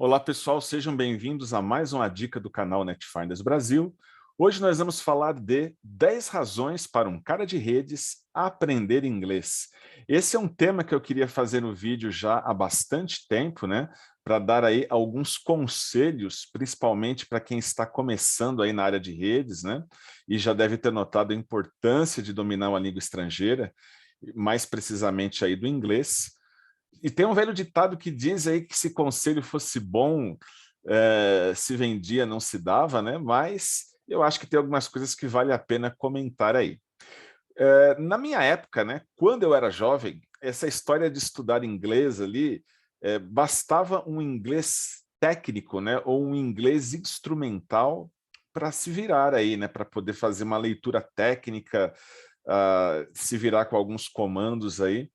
Olá pessoal, sejam bem-vindos a mais uma dica do canal Netfinders Brasil. Hoje nós vamos falar de 10 razões para um cara de redes aprender inglês. Esse é um tema que eu queria fazer no vídeo já há bastante tempo, né? Para dar aí alguns conselhos, principalmente para quem está começando aí na área de redes, né? E já deve ter notado a importância de dominar uma língua estrangeira, mais precisamente aí do inglês. E tem um velho ditado que diz aí que se conselho fosse bom, se vendia, não se dava, né? Mas eu acho que tem algumas coisas que vale a pena comentar aí. Na minha época, né, quando eu era jovem, essa história de estudar inglês ali, bastava um inglês técnico, né, ou um inglês instrumental para se virar aí, né, para poder fazer uma leitura técnica, se virar com alguns comandos aí.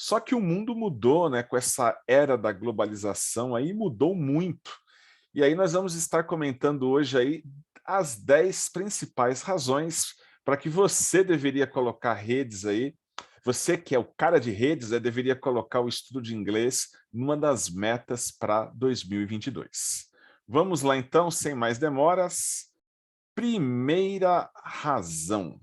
Só que o mundo mudou, né, com essa era da globalização aí, mudou muito. E aí nós vamos estar comentando hoje aí as 10 principais razões para que você deveria colocar redes aí, você que é o cara de redes, né, deveria colocar o estudo de inglês numa das metas para 2022. Vamos lá então, sem mais demoras. Primeira razão.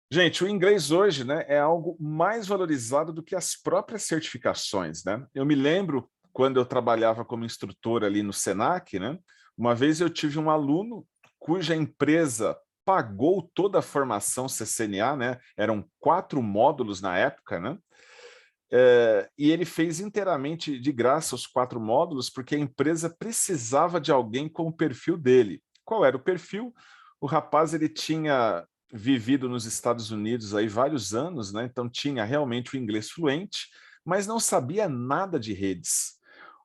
Gente, o inglês hoje, né, é algo mais valorizado do que as próprias certificações, né? Eu me lembro quando eu trabalhava como instrutor ali no Senac, né? Uma vez eu tive um aluno cuja empresa pagou toda a formação CCNA, né? Eram 4 módulos na época, né? E ele fez inteiramente de graça os 4 módulos porque a empresa precisava de alguém com o perfil dele. Qual era o perfil? O rapaz ele tinha vivido nos Estados Unidos aí vários anos, né? Então tinha realmente o inglês fluente, mas não sabia nada de redes.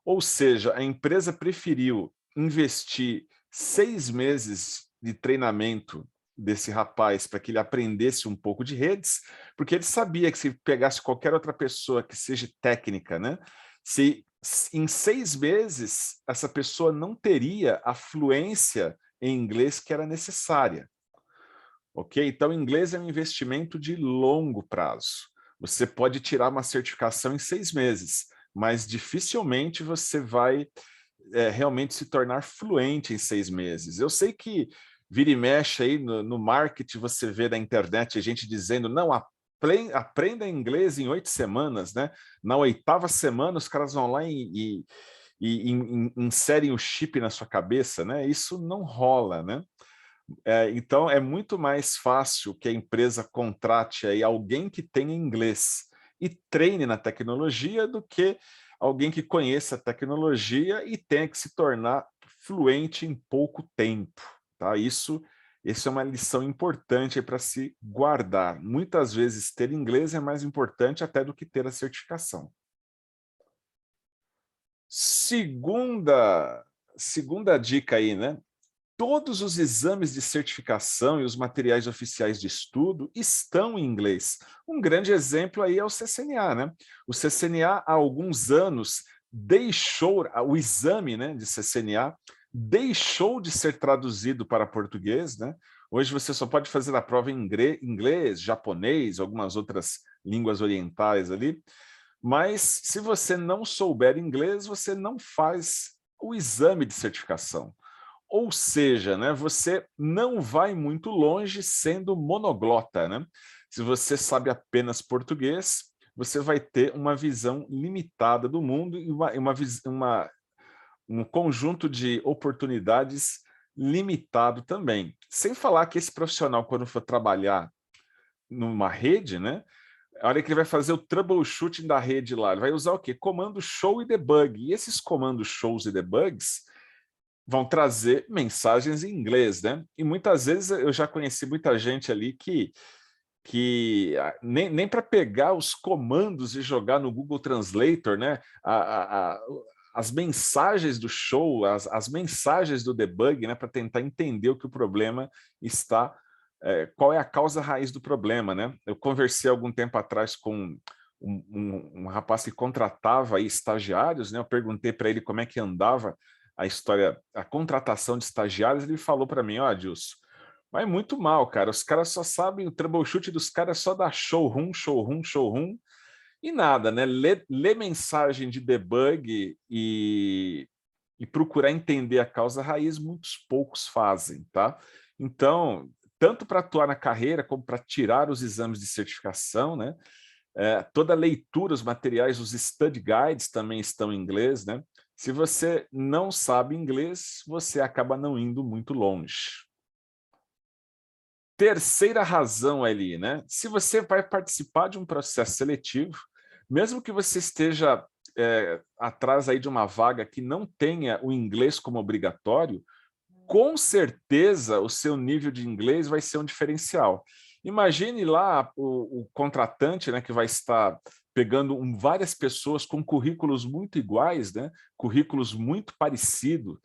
Ou seja, a empresa preferiu investir 6 meses de treinamento desse rapaz para que ele aprendesse um pouco de redes, porque ele sabia que se pegasse qualquer outra pessoa que seja técnica, né, se em 6 meses essa pessoa não teria a fluência em inglês que era necessária. Ok? Então, inglês é um investimento de longo prazo. Você pode tirar uma certificação em 6 meses, mas dificilmente você vai realmente se tornar fluente em 6 meses. Eu sei que vira e mexe aí no marketing, você vê na internet gente dizendo, não, aprenda inglês em 8 semanas, né? Na 8ª semana os caras vão lá e inserem o chip na sua cabeça, né? Isso não rola, né? Então é muito mais fácil que a empresa contrate aí alguém que tenha inglês e treine na tecnologia do que alguém que conheça a tecnologia e tenha que se tornar fluente em pouco tempo. Tá? Isso é uma lição importante para se guardar. Muitas vezes ter inglês é mais importante até do que ter a certificação. Segunda dica aí, né? Todos os exames de certificação e os materiais oficiais de estudo estão em inglês. Um grande exemplo aí é o CCNA, né? O CCNA, há alguns anos, deixou, o exame, né, de CCNA, deixou de ser traduzido para português, né? Hoje você só pode fazer a prova em inglês, japonês, algumas outras línguas orientais ali, mas se você não souber inglês, você não faz o exame de certificação. Ou seja, né, você não vai muito longe sendo monoglota, né? Se você sabe apenas português, você vai ter uma visão limitada do mundo e um conjunto de oportunidades limitado também. Sem falar que esse profissional, quando for trabalhar numa rede, né, a hora que ele vai fazer o troubleshooting da rede lá, ele vai usar o quê? Comando show e debug. E esses comandos shows e debugs vão trazer mensagens em inglês, né? E muitas vezes eu já conheci muita gente ali que nem para pegar os comandos e jogar no Google Translator, né? As mensagens do show, as mensagens do debug, né? Para tentar entender o que o problema está, qual é a causa raiz do problema, né? Eu conversei algum tempo atrás com um rapaz que contratava aí estagiários, né? Eu perguntei para ele como é que andava a história, a contratação de estagiários, ele falou para mim, ó, Adilson, mas muito mal, cara, os caras só sabem, o troubleshoot dos caras só dá showroom, showroom, showroom, e nada, né? Ler mensagem de debug e procurar entender a causa raiz, muitos poucos fazem, tá? Então, tanto para atuar na carreira, como para tirar os exames de certificação, né? Toda a leitura, os materiais, os study guides também estão em inglês, né? Se você não sabe inglês, você acaba não indo muito longe. Terceira razão ali, né? Se você vai participar de um processo seletivo, mesmo que você esteja atrás aí de uma vaga que não tenha o inglês como obrigatório, com certeza o seu nível de inglês vai ser um diferencial. Imagine lá o contratante, né, que vai estar pegando várias pessoas com currículos muito iguais, né, currículos muito parecidos,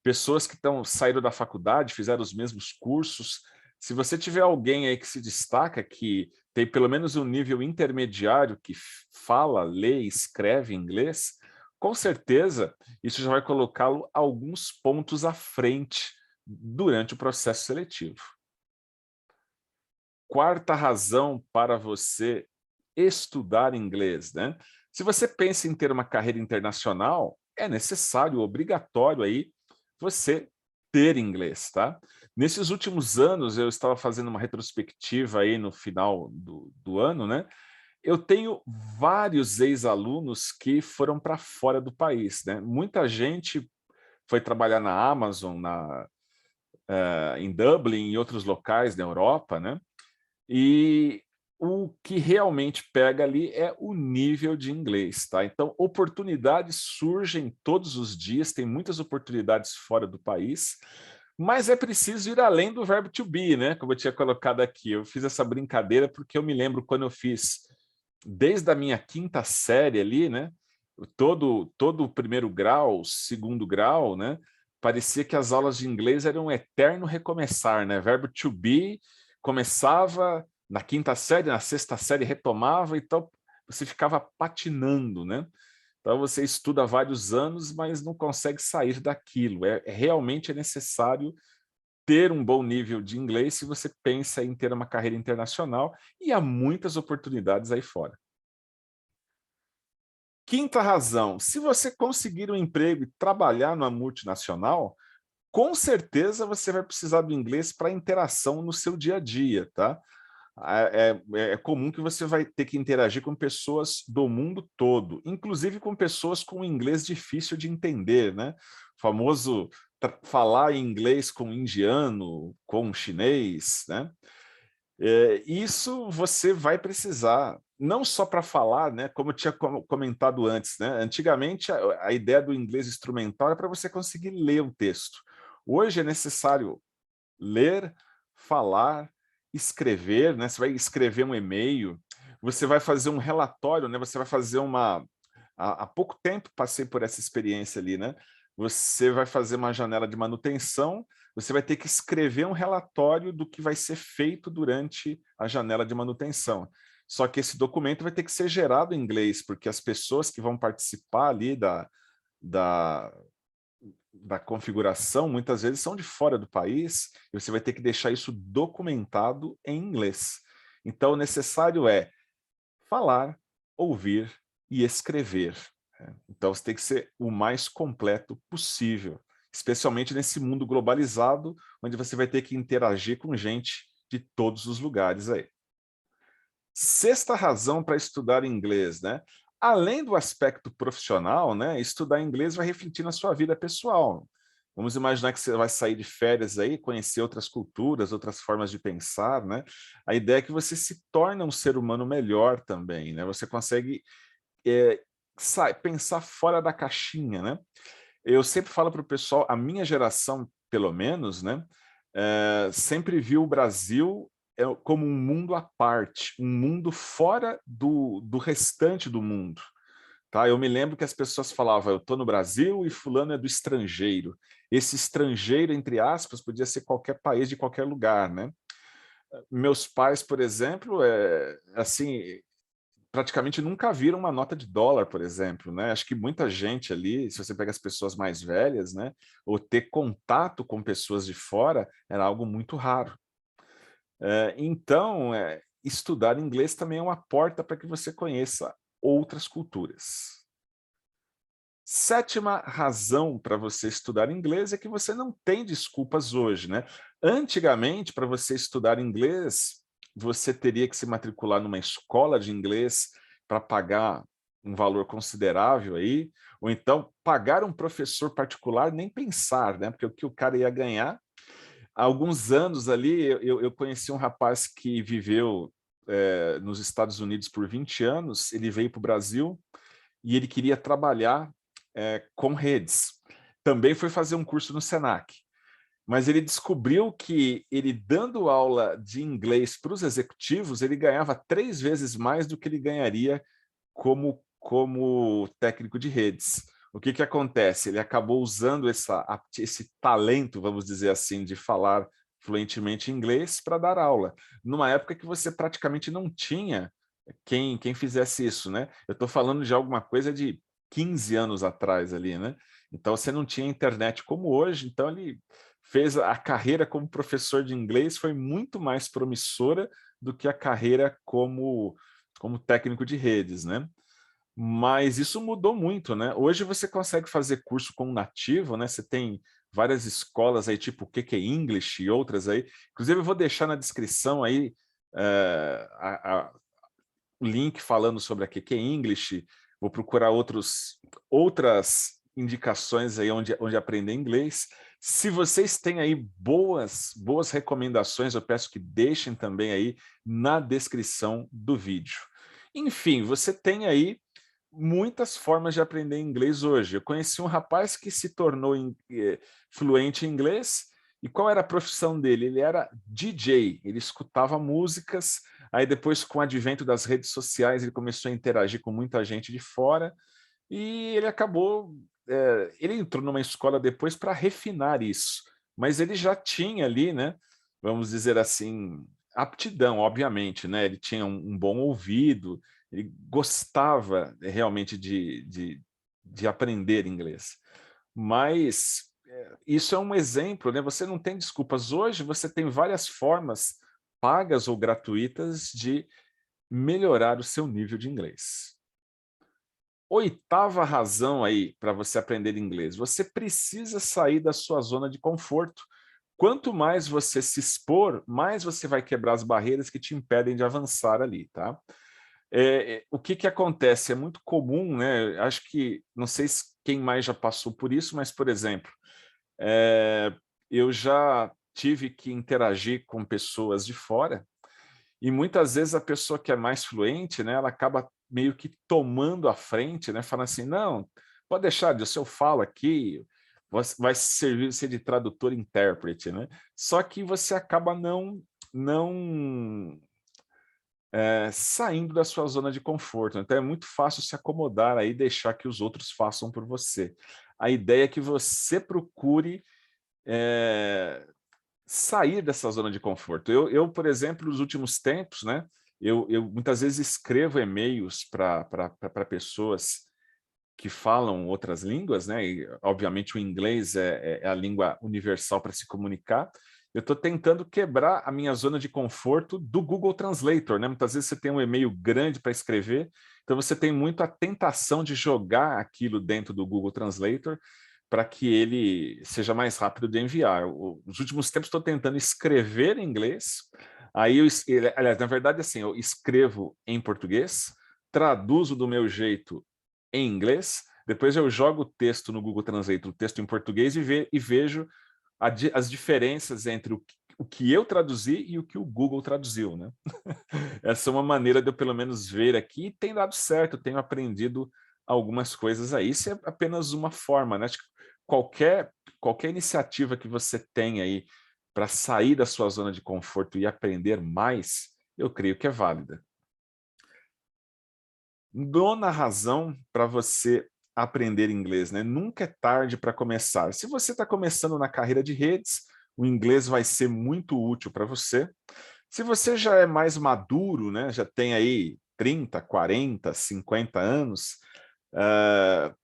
pessoas que saíram da faculdade, fizeram os mesmos cursos. Se você tiver alguém aí que se destaca, que tem pelo menos um nível intermediário, que fala, lê e escreve inglês, com certeza isso já vai colocá-lo alguns pontos à frente durante o processo seletivo. Quarta razão para você estudar inglês, né? Se você pensa em ter uma carreira internacional, é necessário, obrigatório aí, você ter inglês, tá? Nesses últimos anos, eu estava fazendo uma retrospectiva aí no final do ano, né? Eu tenho vários ex-alunos que foram para fora do país, né? Muita gente foi trabalhar na Amazon, em Dublin e outros locais da Europa, né? E o que realmente pega ali é o nível de inglês, tá? Então, oportunidades surgem todos os dias, tem muitas oportunidades fora do país, mas é preciso ir além do verbo to be, né? Como eu tinha colocado aqui. Eu fiz essa brincadeira porque eu me lembro quando eu fiz, desde a minha quinta série ali, né? Todo o primeiro grau, segundo grau, né? Parecia que as aulas de inglês eram um eterno recomeçar, né? Verbo to be começava na quinta série, na sexta série retomava, então você ficava patinando, né? Então você estuda há vários anos, mas não consegue sair daquilo. Realmente é necessário ter um bom nível de inglês se você pensa em ter uma carreira internacional, e há muitas oportunidades aí fora. Quinta razão, se você conseguir um emprego e trabalhar numa multinacional, com certeza você vai precisar do inglês para interação no seu dia a dia, tá? É comum que você vai ter que interagir com pessoas do mundo todo, inclusive com pessoas com inglês difícil de entender, né? O famoso falar inglês com indiano, com chinês, né? Isso você vai precisar, não só para falar, né? Como eu tinha comentado antes, né? Antigamente a ideia do inglês instrumental era para você conseguir ler um texto. Hoje é necessário ler, falar, escrever, né? Você vai escrever um e-mail, você vai fazer um relatório, né? Você vai fazer uma... Há pouco tempo passei por essa experiência ali, né? Você vai fazer uma janela de manutenção, você vai ter que escrever um relatório do que vai ser feito durante a janela de manutenção. Só que esse documento vai ter que ser gerado em inglês, porque as pessoas que vão participar ali da, da configuração, muitas vezes são de fora do país, e você vai ter que deixar isso documentado em inglês. Então, o necessário é falar, ouvir e escrever. Então, você tem que ser o mais completo possível, especialmente nesse mundo globalizado, onde você vai ter que interagir com gente de todos os lugares aí. Sexta razão para estudar inglês, né? Além do aspecto profissional, né, estudar inglês vai refletir na sua vida pessoal. Vamos imaginar que você vai sair de férias aí, conhecer outras culturas, outras formas de pensar, né? A ideia é que você se torne um ser humano melhor também, né? Você consegue pensar fora da caixinha, né? Eu sempre falo para o pessoal, a minha geração, pelo menos, né, sempre viu o Brasil como um mundo à parte, um mundo fora do restante do mundo. Tá? Eu me lembro que as pessoas falavam, eu estou no Brasil e fulano é do estrangeiro. Esse estrangeiro, entre aspas, podia ser qualquer país de qualquer lugar, né? Meus pais, por exemplo, assim, praticamente nunca viram uma nota de dólar, por exemplo, né? Acho que muita gente ali, se você pega as pessoas mais velhas, né, ou ter contato com pessoas de fora, era algo muito raro. Então, estudar inglês também é uma porta para que você conheça outras culturas. Sétima razão para você estudar inglês é que você não tem desculpas hoje, né? Antigamente, para você estudar inglês, você teria que se matricular numa escola de inglês para pagar um valor considerável aí, ou então pagar um professor particular, nem pensar, né? Porque o que o cara ia ganhar. Há alguns anos ali, eu conheci um rapaz que viveu nos Estados Unidos por 20 anos, ele veio para o Brasil, e ele queria trabalhar com redes. Também foi fazer um curso no Senac, mas ele descobriu que ele dando aula de inglês para os executivos, ele ganhava 3 vezes mais do que ele ganharia como técnico de redes. O que que acontece? Ele acabou usando esse talento, vamos dizer assim, de falar fluentemente inglês para dar aula, numa época que você praticamente não tinha quem fizesse isso, né? Eu estou falando de alguma coisa de 15 anos atrás ali, né? Então você não tinha internet como hoje, então ele fez a carreira como professor de inglês foi muito mais promissora do que a carreira como técnico de redes, né? Mas isso mudou muito, né? Hoje você consegue fazer curso com um nativo, né? Você tem várias escolas aí, tipo o QQ English e outras aí. Inclusive, eu vou deixar na descrição aí o link falando sobre a QQ English. Vou procurar outras indicações aí onde aprender inglês. Se vocês têm aí boas recomendações, eu peço que deixem também aí na descrição do vídeo. Enfim, você tem aí muitas formas de aprender inglês hoje. Eu conheci um rapaz que se tornou fluente em inglês, e qual era a profissão dele? Ele era DJ, ele escutava músicas, aí depois com o advento das redes sociais ele começou a interagir com muita gente de fora, e ele acabou, ele entrou numa escola depois para refinar isso, mas ele já tinha ali, né, vamos dizer assim, aptidão, obviamente, né? Ele tinha um bom ouvido, ele gostava realmente de aprender inglês. Mas isso é um exemplo, né? Você não tem desculpas. Hoje você tem várias formas, pagas ou gratuitas, de melhorar o seu nível de inglês. Oitava razão aí para você aprender inglês: você precisa sair da sua zona de conforto. Quanto mais você se expor, mais você vai quebrar as barreiras que te impedem de avançar ali, tá? O que que acontece? É muito comum, né? Acho que, não sei quem mais já passou por isso, mas, por exemplo, eu já tive que interagir com pessoas de fora, e muitas vezes a pessoa que é mais fluente, né, ela acaba meio que tomando a frente, né, falando assim, não, pode deixar, se eu falo aqui, vai servir ser de tradutor e intérprete, né? Só que você acaba não saindo da sua zona de conforto. Então é muito fácil se acomodar aí e deixar que os outros façam por você. A ideia é que você procure sair dessa zona de conforto. Por exemplo, nos últimos tempos, né, eu muitas vezes escrevo e-mails para pessoas que falam outras línguas, né? E, obviamente o inglês é a língua universal para se comunicar. Eu estou tentando quebrar a minha zona de conforto do Google Translator, né? Muitas vezes você tem um e-mail grande para escrever, então você tem muito a tentação de jogar aquilo dentro do Google Translator para que ele seja mais rápido de enviar. Nos últimos tempos estou tentando escrever em inglês, aí aliás, na verdade, assim, eu escrevo em português, traduzo do meu jeito em inglês, depois eu jogo o texto no Google Translate, o texto em português, e vejo as diferenças entre o que eu traduzi e o que o Google traduziu, né? Essa é uma maneira de eu pelo menos ver aqui, e tem dado certo, tenho aprendido algumas coisas aí. Isso é apenas uma forma, né? Acho que qualquer iniciativa que você tem aí para sair da sua zona de conforto e aprender mais, eu creio que é válida. Nona razão para você aprender inglês, né? Nunca é tarde para começar. Se você está começando na carreira de redes, o inglês vai ser muito útil para você. Se você já é mais maduro, né? Já tem aí 30, 40, 50 anos,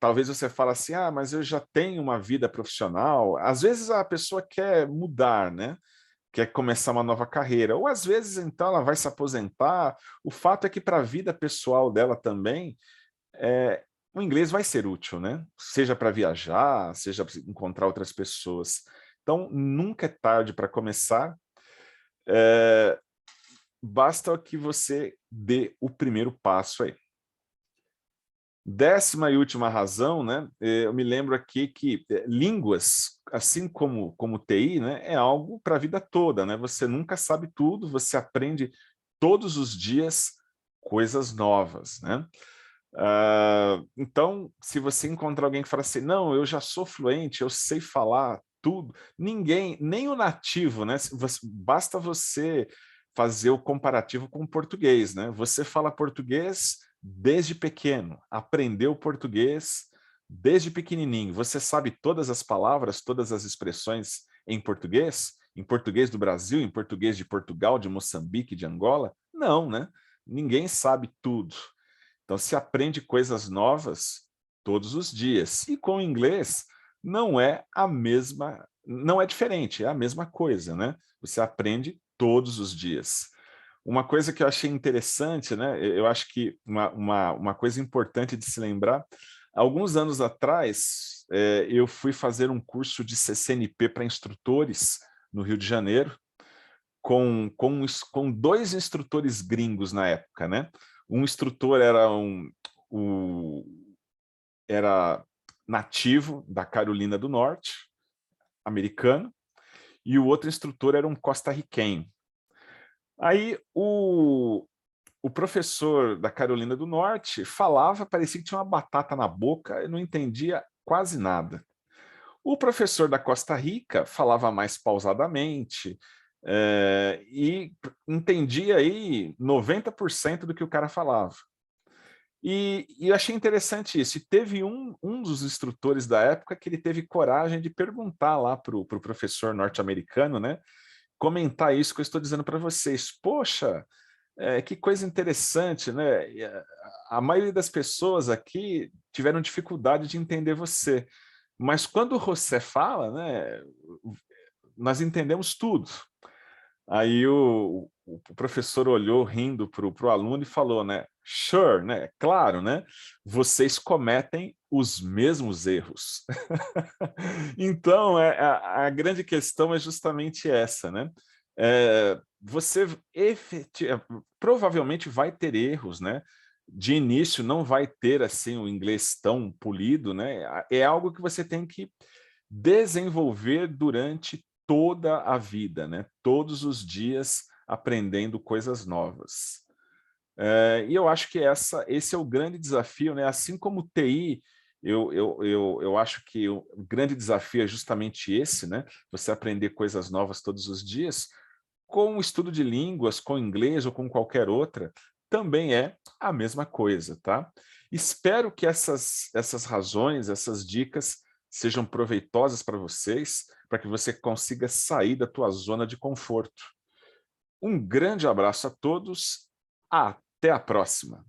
talvez você fale assim, mas eu já tenho uma vida profissional. Às vezes a pessoa quer mudar, né? Quer começar uma nova carreira, ou às vezes então ela vai se aposentar. O fato é que para a vida pessoal dela também, o inglês vai ser útil, né? Seja para viajar, seja para encontrar outras pessoas. Então, nunca é tarde para começar. Basta que você dê o primeiro passo aí. 10ª e última razão, né? Eu me lembro aqui que línguas, assim como TI, né, é algo para a vida toda, né? Você nunca sabe tudo, você aprende todos os dias coisas novas, né? Então, se você encontrar alguém que fala assim, não, eu já sou fluente, eu sei falar tudo, ninguém, nem o nativo, né? Basta você fazer o comparativo com o português, né? Você fala português desde pequeno, aprendeu português desde pequenininho, você sabe todas as palavras, todas as expressões em português do Brasil, em português de Portugal, de Moçambique, de Angola? Não, né? Ninguém sabe tudo. Então, se aprende coisas novas todos os dias. E com o inglês, não é não é diferente, é a mesma coisa, né? Você aprende todos os dias. Uma coisa que eu achei interessante, né? Eu acho que uma coisa importante de se lembrar, alguns anos atrás, eu fui fazer um curso de CCNP para instrutores no Rio de Janeiro, com 2 instrutores gringos na época, né? Um instrutor era nativo da Carolina do Norte, americano, e o outro instrutor era um costarriquenho. Aí o professor da Carolina do Norte falava, parecia que tinha uma batata na boca, eu não entendia quase nada. O professor da Costa Rica falava mais pausadamente, e entendia aí 90% do que o cara falava. E eu achei interessante isso. E teve um dos instrutores da época que ele teve coragem de perguntar lá para o professor norte-americano, né? Comentar isso que eu estou dizendo para vocês. Poxa, que coisa interessante, né? A maioria das pessoas aqui tiveram dificuldade de entender você. Mas quando o José fala, né, nós entendemos tudo. Aí o professor olhou rindo para o aluno e falou, né, sure, né, claro, né, vocês cometem os mesmos erros. Então, a grande questão é justamente essa, né? Você provavelmente vai ter erros, né? De início não vai ter assim o inglês tão polido, né? É algo que você tem que desenvolver durante toda a vida, né? Todos os dias aprendendo coisas novas. E eu acho que esse é o grande desafio, né? Assim como TI, eu acho que o grande desafio é justamente esse, né? Você aprender coisas novas todos os dias. Com o estudo de línguas, com inglês ou com qualquer outra, também é a mesma coisa, tá? Espero que essas razões, essas dicas sejam proveitosas para vocês, para que você consiga sair da tua zona de conforto. Um grande abraço a todos, até a próxima!